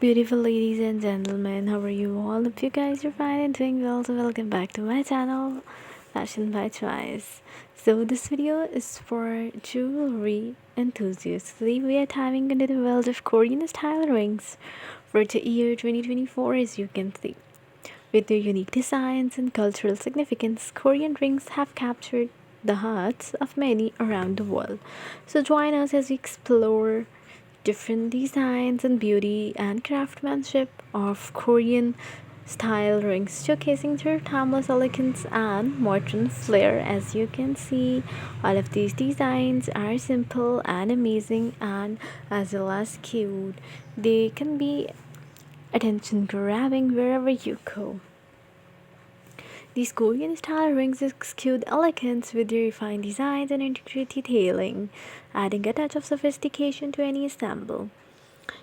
beautiful ladies and gentlemen, how are you all? Hope you guys are fine and doing well, so welcome back to my channel, Fashion by Choice. So this video is for jewelry enthusiasts. Today we are diving into the world of Korean style rings for the year 2024, as you can see. With their unique designs and cultural significance, Korean rings have captured the hearts of many around the world. So join us as we explore different designs and beauty and craftsmanship of Korean style rings, showcasing their timeless elegance and modern flair. As you can see, all of these designs are simple and amazing, and as well as cute. They can be attention grabbing wherever you go. These Korean style rings exude elegance with their refined designs and intricate detailing, adding a touch of sophistication to any ensemble.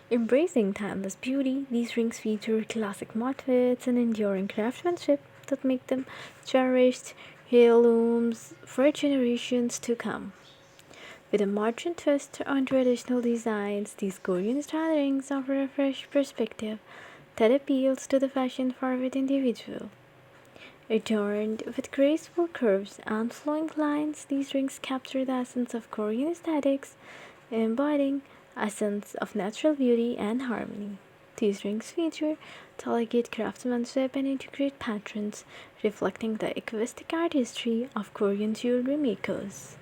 Embracing timeless beauty, these rings feature classic motifs and enduring craftsmanship that make them cherished heirlooms for generations to come. With a modern twist on traditional designs, these Korean style rings offer a fresh perspective that appeals to the fashion-forward individual. Adorned with graceful curves and flowing lines, these rings capture the essence of Korean aesthetics, embodying a sense of natural beauty and harmony. These rings feature delicate craftsmanship and intricate patterns, reflecting the eclectic artistry of Korean jewelry makers.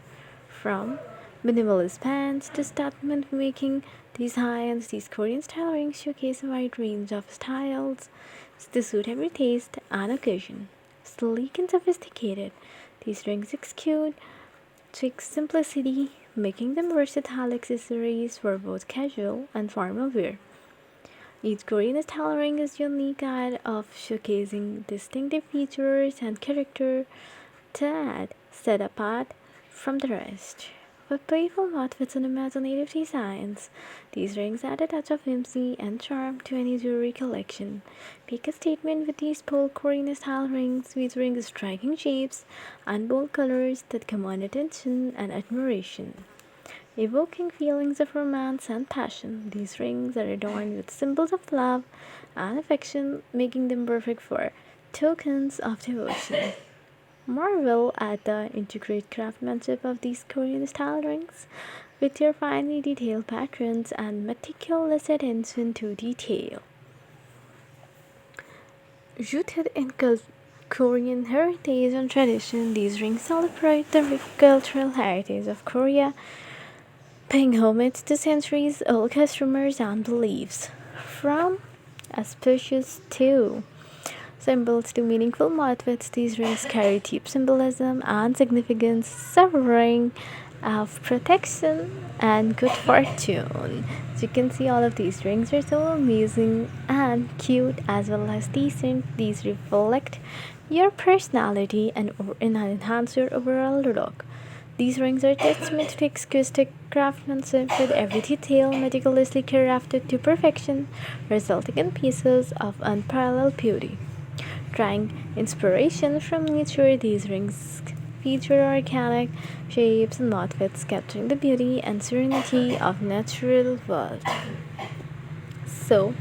From minimalist bands to statement making designs, these Korean style rings showcase a wide range of styles to suit every taste and occasion. Sleek and sophisticated, these rings exude chic simplicity, making them versatile accessories for both casual and formal wear. Each Korean style ring is unique art of showcasing distinctive features and character that set apart from the rest. With playful outfits and imaginative designs, these rings add a touch of whimsy and charm to any jewelry collection. Make a statement with these bold Korean style rings featuring striking shapes and bold colors that command attention and admiration. Evoking feelings of romance and passion, these rings are adorned with symbols of love and affection, making them perfect for tokens of devotion. Marvel at the intricate craftsmanship of these Korean style rings, with their finely detailed patterns and meticulous attention to detail. Rooted in Korean heritage and tradition, these rings celebrate the rich cultural heritage of Korea, paying homage to centuries old customers and beliefs. From auspicious to symbols to meaningful motifs, these rings carry deep symbolism and significance, serving of protection and good fortune. As you can see, all of these rings are so amazing and cute as well as decent. These reflect your personality and enhance your overall look. These rings are testament to exquisite craftsmanship, with every detail meticulously crafted to perfection, resulting in pieces of unparalleled beauty. Drawing inspiration from nature, these rings feature organic shapes and motifs, capturing the beauty and serenity of natural world. So,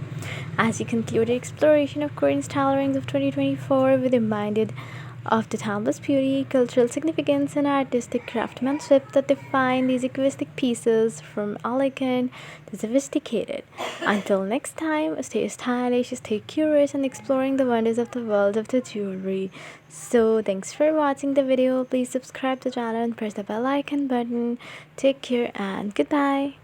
as you conclude your exploration of Korean style rings of 2024, we reminded of the timeless beauty, cultural significance, and artistic craftsmanship that define these exquisite pieces, from elegant to sophisticated. Until next time, stay stylish, stay curious, and exploring the wonders of the world of the jewelry. So, thanks for watching the video. Please subscribe to the channel and press the bell icon button. Take care and goodbye.